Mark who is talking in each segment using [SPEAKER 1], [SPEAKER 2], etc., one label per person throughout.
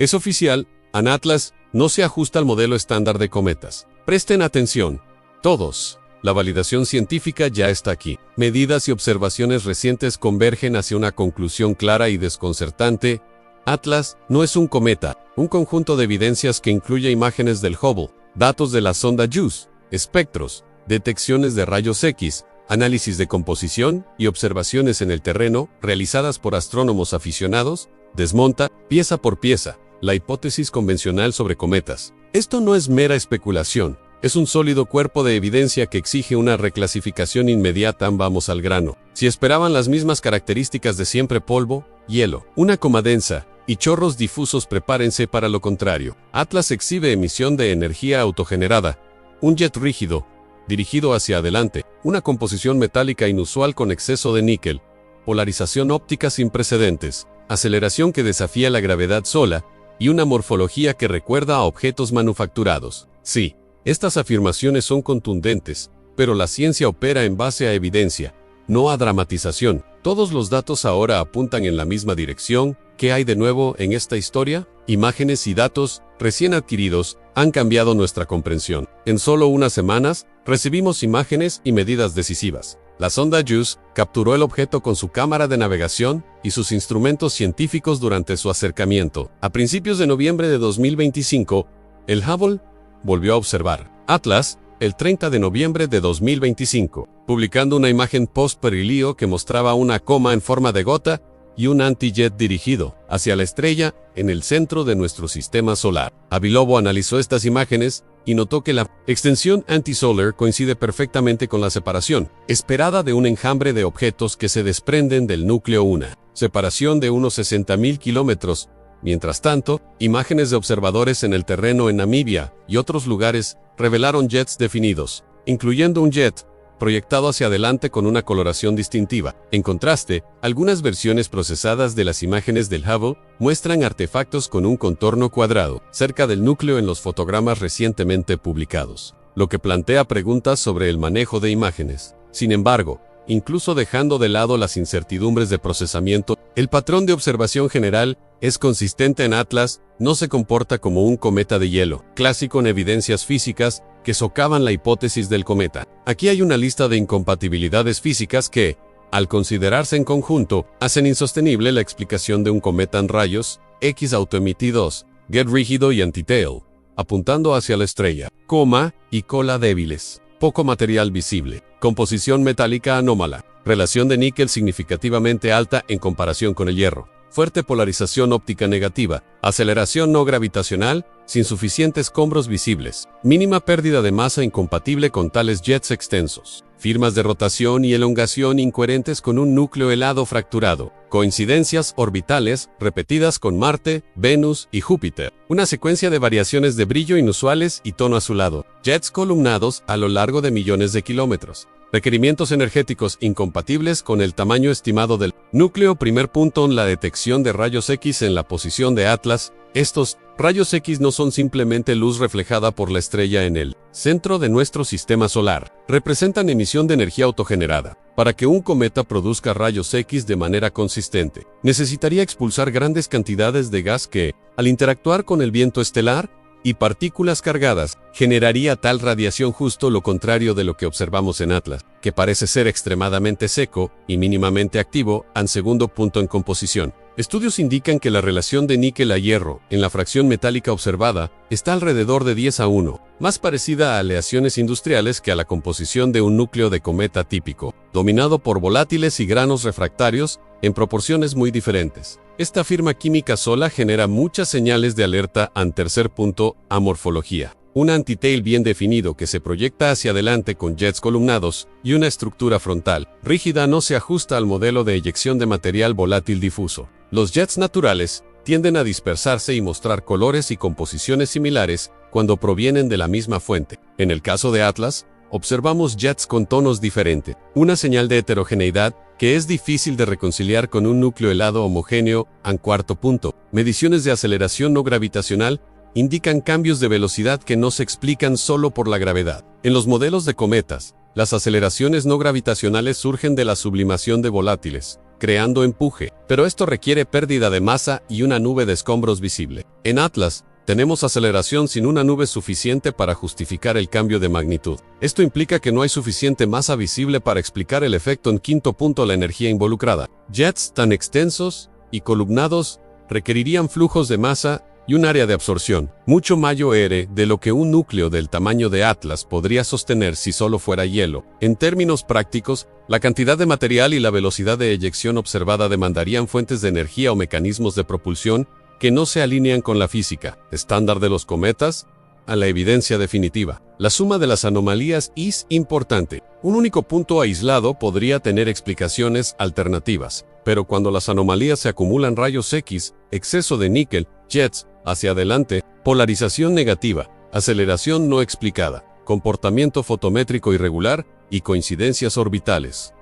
[SPEAKER 1] Es oficial, Atlas no se ajusta al modelo estándar de cometas. Presten atención, todos. La validación científica ya está aquí. Medidas y observaciones recientes convergen hacia una conclusión clara y desconcertante. Atlas no es un cometa, un conjunto de evidencias que incluye imágenes del Hubble, datos de la sonda JUICE, espectros, detecciones de rayos X, análisis de composición y observaciones en el terreno realizadas por astrónomos aficionados, desmonta, pieza por pieza, la hipótesis convencional sobre cometas. Esto no es mera especulación. Es un sólido cuerpo de evidencia que exige una reclasificación inmediata. Vamos al grano. Si esperaban las mismas características de siempre: polvo, hielo, una coma densa y chorros difusos, prepárense para lo contrario. Atlas exhibe emisión de energía autogenerada, un jet rígido, dirigido hacia adelante, una composición metálica inusual con exceso de níquel, polarización óptica sin precedentes, aceleración que desafía la gravedad sola y una morfología que recuerda a objetos manufacturados. Sí. Estas afirmaciones son contundentes, pero la ciencia opera en base a evidencia, no a dramatización. Todos los datos ahora apuntan en la misma dirección. ¿Qué hay de nuevo en esta historia? Imágenes y datos, recién adquiridos, han cambiado nuestra comprensión. En solo unas semanas, recibimos imágenes y medidas decisivas. La sonda JUICE capturó el objeto con su cámara de navegación y sus instrumentos científicos durante su acercamiento. A principios de noviembre de 2025, el Hubble volvió a observar Atlas el 30 de noviembre de 2025, publicando una imagen post-perilio que mostraba una coma en forma de gota y un anti-jet dirigido hacia la estrella en el centro de nuestro sistema solar. Avilobo analizó estas imágenes y notó que la extensión antisolar coincide perfectamente con la separación esperada de un enjambre de objetos que se desprenden del núcleo, una separación de unos 60.000 kilómetros. Mientras tanto, imágenes de observadores en el terreno en Namibia y otros lugares revelaron jets definidos, incluyendo un jet proyectado hacia adelante con una coloración distintiva. En contraste, algunas versiones procesadas de las imágenes del Hubble muestran artefactos con un contorno cuadrado cerca del núcleo en los fotogramas recientemente publicados, lo que plantea preguntas sobre el manejo de imágenes. Sin embargo, incluso dejando de lado las incertidumbres de procesamiento, el patrón de observación general es consistente. En Atlas no se comporta como un cometa de hielo, clásico en evidencias físicas que socavan la hipótesis del cometa. Aquí hay una lista de incompatibilidades físicas que, al considerarse en conjunto, hacen insostenible la explicación de un cometa en rayos X autoemitidos, jet rígido y antitail, apuntando hacia la estrella, coma y cola débiles, poco material visible, composición metálica anómala, relación de níquel significativamente alta en comparación con el hierro, fuerte polarización óptica negativa, aceleración no gravitacional, sin suficientes escombros visibles, mínima pérdida de masa incompatible con tales jets extensos, firmas de rotación y elongación incoherentes con un núcleo helado fracturado, coincidencias orbitales repetidas con Marte, Venus y Júpiter, una secuencia de variaciones de brillo inusuales y tono azulado, jets columnados a lo largo de millones de kilómetros. Requerimientos energéticos incompatibles con el tamaño estimado del núcleo. Primer punto, la detección de rayos X en la posición de Atlas. Estos rayos X no son simplemente luz reflejada por la estrella en el centro de nuestro sistema solar. Representan emisión de energía autogenerada. Para que un cometa produzca rayos X de manera consistente, necesitaría expulsar grandes cantidades de gas que, al interactuar con el viento estelar y partículas cargadas, generaría tal radiación, justo lo contrario de lo que observamos en Atlas, que parece ser extremadamente seco y mínimamente activo. Segundo punto, en composición. Estudios indican que la relación de níquel a hierro en la fracción metálica observada está alrededor de 10:1, más parecida a aleaciones industriales que a la composición de un núcleo de cometa típico, dominado por volátiles y granos refractarios en proporciones muy diferentes. Esta firma química sola genera muchas señales de alerta. Tercer punto, amorfología. Un antitail bien definido que se proyecta hacia adelante con jets columnados y una estructura frontal rígida no se ajusta al modelo de eyección de material volátil difuso. Los jets naturales tienden a dispersarse y mostrar colores y composiciones similares cuando provienen de la misma fuente. En el caso de Atlas, observamos jets con tonos diferentes, una señal de heterogeneidad que es difícil de reconciliar con un núcleo helado homogéneo. Cuarto punto, mediciones de aceleración no gravitacional indican cambios de velocidad que no se explican solo por la gravedad. En los modelos de cometas, las aceleraciones no gravitacionales surgen de la sublimación de volátiles, creando empuje, pero esto requiere pérdida de masa y una nube de escombros visible. En Atlas, tenemos aceleración sin una nube suficiente para justificar el cambio de magnitud. Esto implica que no hay suficiente masa visible para explicar el efecto. En quinto punto, la energía involucrada. Jets tan extensos y columnados requerirían flujos de masa y un área de absorción mucho mayor de lo que un núcleo del tamaño de Atlas podría sostener si solo fuera hielo. En términos prácticos, la cantidad de material y la velocidad de eyección observada demandarían fuentes de energía o mecanismos de propulsión que no se alinean con la física estándar de los cometas a la evidencia definitiva. La suma de las anomalías es importante. Un único punto aislado podría tener explicaciones alternativas, pero cuando las anomalías se acumulan, rayos X, exceso de níquel, jets, hacia adelante, polarización negativa, aceleración no explicada, comportamiento fotométrico irregular y coincidencias orbitales.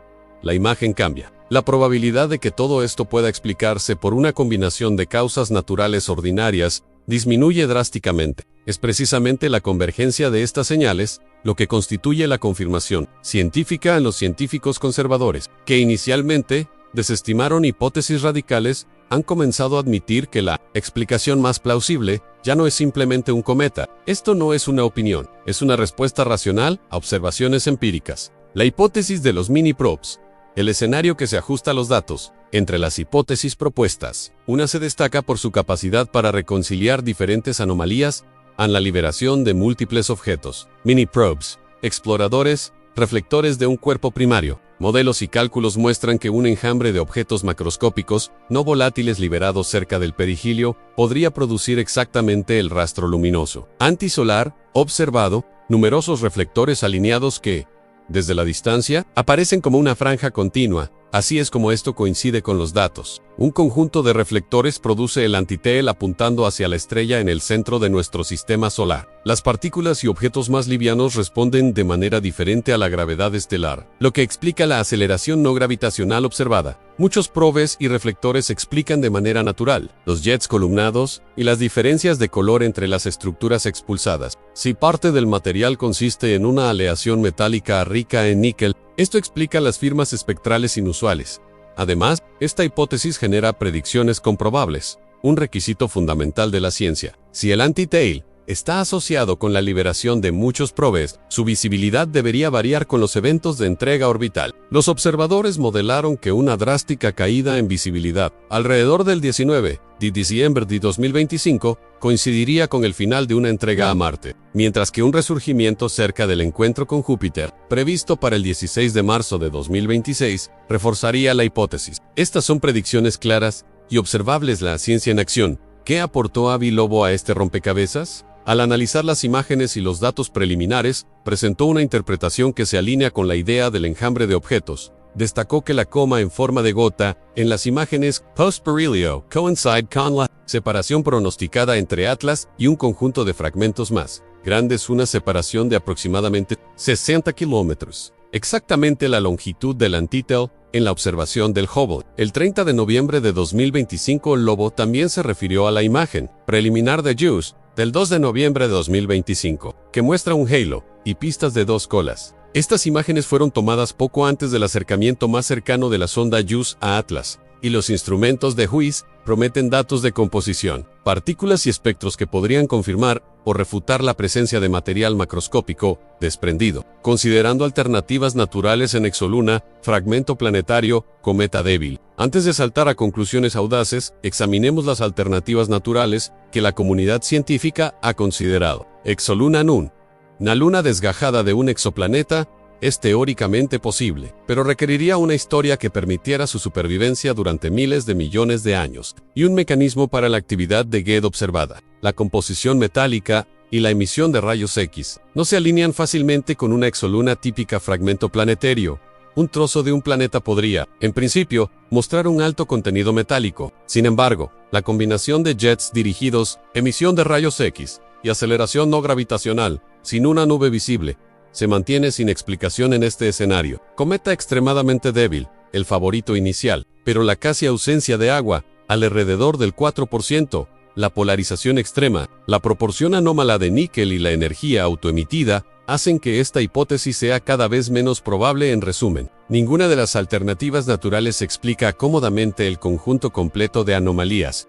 [SPEAKER 1] La imagen cambia. La probabilidad de que todo esto pueda explicarse por una combinación de causas naturales ordinarias disminuye drásticamente. Es precisamente la convergencia de estas señales lo que constituye la confirmación científica en los científicos conservadores, que inicialmente desestimaron hipótesis radicales, han comenzado a admitir que la explicación más plausible ya no es simplemente un cometa. Esto no es una opinión, es una respuesta racional a observaciones empíricas. La hipótesis de los mini-probes, el escenario que se ajusta a los datos. Entre las hipótesis propuestas, una se destaca por su capacidad para reconciliar diferentes anomalías en la liberación de múltiples objetos. Mini-probes, exploradores, reflectores de un cuerpo primario. Modelos y cálculos muestran que un enjambre de objetos macroscópicos, no volátiles liberados cerca del perigilio, podría producir exactamente el rastro luminoso antisolar observado, numerosos reflectores alineados que, desde la distancia, aparecen como una franja continua. Así es como esto coincide con los datos. Un conjunto de reflectores produce el antitel apuntando hacia la estrella en el centro de nuestro sistema solar. Las partículas y objetos más livianos responden de manera diferente a la gravedad estelar, lo que explica la aceleración no gravitacional observada. Muchos probes y reflectores explican de manera natural los jets columnados y las diferencias de color entre las estructuras expulsadas. Si parte del material consiste en una aleación metálica rica en níquel, esto explica las firmas espectrales inusuales. Además, esta hipótesis genera predicciones comprobables, un requisito fundamental de la ciencia. Si el anti-tail está asociado con la liberación de muchos probes, su visibilidad debería variar con los eventos de entrega orbital. Los observadores modelaron que una drástica caída en visibilidad alrededor del 19 de diciembre de 2025 coincidiría con el final de una entrega a Marte, mientras que un resurgimiento cerca del encuentro con Júpiter, previsto para el 16 de marzo de 2026, reforzaría la hipótesis. Estas son predicciones claras y observables. La ciencia en acción. ¿Qué aportó Avi Lobo a este rompecabezas? Al analizar las imágenes y los datos preliminares, presentó una interpretación que se alinea con la idea del enjambre de objetos. Destacó que la coma en forma de gota en las imágenes post-Berilio coincide con la separación pronosticada entre Atlas y un conjunto de fragmentos más grandes, una separación de aproximadamente 60 kilómetros. Exactamente la longitud del antitel en la observación del Hubble. El 30 de noviembre de 2025, Lobo también se refirió a la imagen preliminar de JUICE del 2 de noviembre de 2025, que muestra un halo y pistas de dos colas. Estas imágenes fueron tomadas poco antes del acercamiento más cercano de la sonda JUICE a Atlas, y los instrumentos de JUICE prometen datos de composición, partículas y espectros que podrían confirmar o refutar la presencia de material macroscópico desprendido, considerando alternativas naturales en exoluna, fragmento planetario, cometa débil. Antes de saltar a conclusiones audaces, examinemos las alternativas naturales que la comunidad científica ha considerado. Exoluna Nun. Una luna desgajada de un exoplaneta es teóricamente posible, pero requeriría una historia que permitiera su supervivencia durante miles de millones de años, y un mecanismo para la actividad de GED observada. La composición metálica y la emisión de rayos X no se alinean fácilmente con una exoluna típica fragmento planetario. Un trozo de un planeta podría, en principio, mostrar un alto contenido metálico. Sin embargo, la combinación de jets dirigidos, emisión de rayos X y aceleración no gravitacional, sin una nube visible, se mantiene sin explicación en este escenario. Cometa extremadamente débil, el favorito inicial, pero la casi ausencia de agua, alrededor del 4%, la polarización extrema, la proporción anómala de níquel y la energía autoemitida, hacen que esta hipótesis sea cada vez menos probable. En resumen, ninguna de las alternativas naturales explica cómodamente el conjunto completo de anomalías.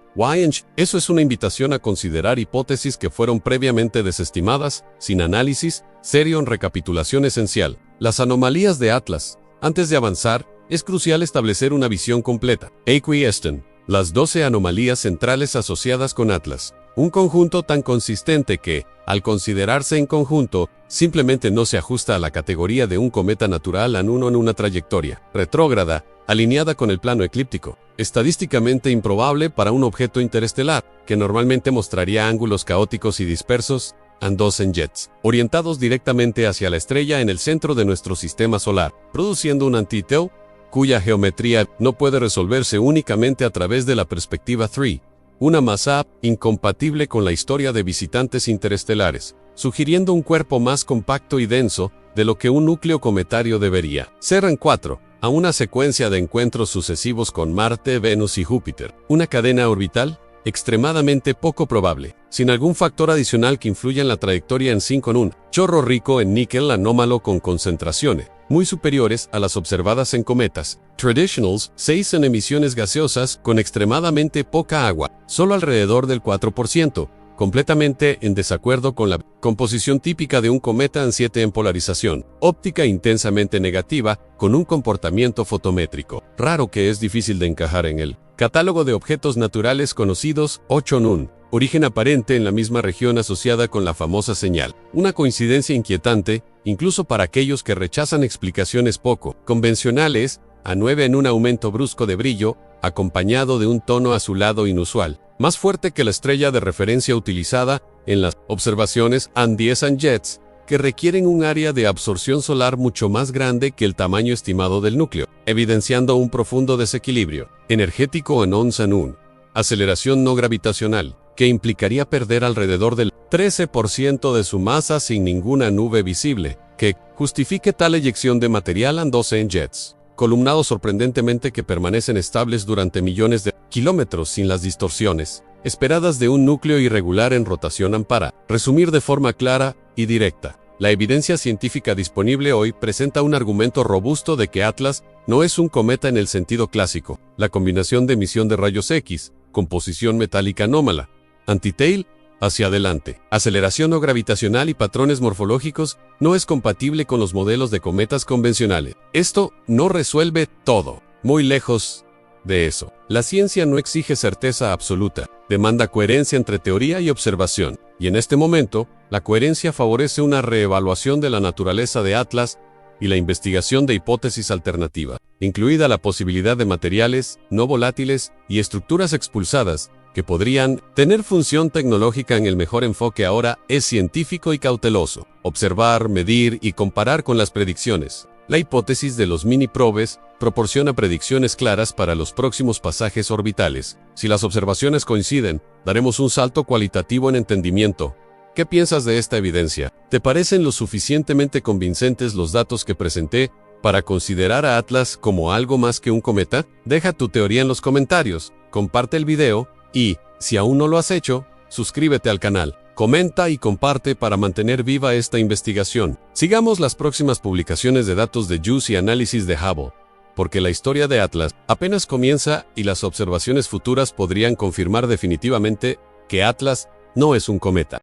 [SPEAKER 1] Eso es una invitación a considerar hipótesis que fueron previamente desestimadas, sin análisis serio. En recapitulación esencial, las anomalías de Atlas. Antes de avanzar, es crucial establecer una visión completa. Easton, las 12 anomalías centrales asociadas con Atlas. Un conjunto tan consistente que, al considerarse en conjunto, simplemente no se ajusta a la categoría de un cometa natural en una trayectoria retrógrada, alineada con el plano eclíptico. Estadísticamente improbable para un objeto interestelar, que normalmente mostraría ángulos caóticos y dispersos, en jets, orientados directamente hacia la estrella en el centro de nuestro sistema solar, produciendo un antíteo, cuya geometría no puede resolverse únicamente a través de la perspectiva 3. Una masa incompatible con la historia de visitantes interestelares, sugiriendo un cuerpo más compacto y denso de lo que un núcleo cometario debería ser. En 4. A una secuencia de encuentros sucesivos con Marte, Venus y Júpiter. Una cadena orbital extremadamente poco probable, sin algún factor adicional que influya en la trayectoria. En 5. Un chorro rico en níquel anómalo con concentraciones muy superiores a las observadas en cometas traditionals. 6. En emisiones gaseosas con extremadamente poca agua, solo alrededor del 4%, completamente en desacuerdo con la composición típica de un cometa. En 7. En polarización óptica intensamente negativa, con un comportamiento fotométrico raro que es difícil de encajar en el catálogo de objetos naturales conocidos. 8. Un origen aparente en la misma región asociada con la famosa señal. Una coincidencia inquietante, incluso para aquellos que rechazan explicaciones poco convencionales. A 9. En un aumento brusco de brillo, acompañado de un tono azulado inusual, más fuerte que la estrella de referencia utilizada en las observaciones. 10. En jets, que requieren un área de absorción solar mucho más grande que el tamaño estimado del núcleo, evidenciando un profundo desequilibrio energético. En 11. Un aceleración no gravitacional, que implicaría perder alrededor del 13% de su masa sin ninguna nube visible, que justifique tal eyección de material. 12. En jets, columnados sorprendentemente que permanecen estables durante millones de kilómetros sin las distorsiones esperadas de un núcleo irregular en rotación. Para resumir de forma clara y directa, la evidencia científica disponible hoy presenta un argumento robusto de que Atlas no es un cometa en el sentido clásico. La combinación de emisión de rayos X, composición metálica anómala, antitail, hacia adelante, aceleración no gravitacional y patrones morfológicos no es compatible con los modelos de cometas convencionales. Esto no resuelve todo. Muy lejos de eso. La ciencia no exige certeza absoluta, demanda coherencia entre teoría y observación, y en este momento, la coherencia favorece una reevaluación de la naturaleza de Atlas y la investigación de hipótesis alternativas, incluida la posibilidad de materiales no volátiles y estructuras expulsadas que podrían tener función tecnológica. En el mejor enfoque ahora es científico y cauteloso, observar, medir y comparar con las predicciones. La hipótesis de los mini-probes proporciona predicciones claras para los próximos pasajes orbitales. Si las observaciones coinciden, daremos un salto cualitativo en entendimiento. ¿Qué piensas de esta evidencia? ¿Te parecen lo suficientemente convincentes los datos que presenté para considerar a Atlas como algo más que un cometa? Deja tu teoría en los comentarios, comparte el video y, si aún no lo has hecho, suscríbete al canal. Comenta y comparte para mantener viva esta investigación. Sigamos las próximas publicaciones de datos de JUICE y análisis de Hubble, porque la historia de Atlas apenas comienza y las observaciones futuras podrían confirmar definitivamente que Atlas no es un cometa.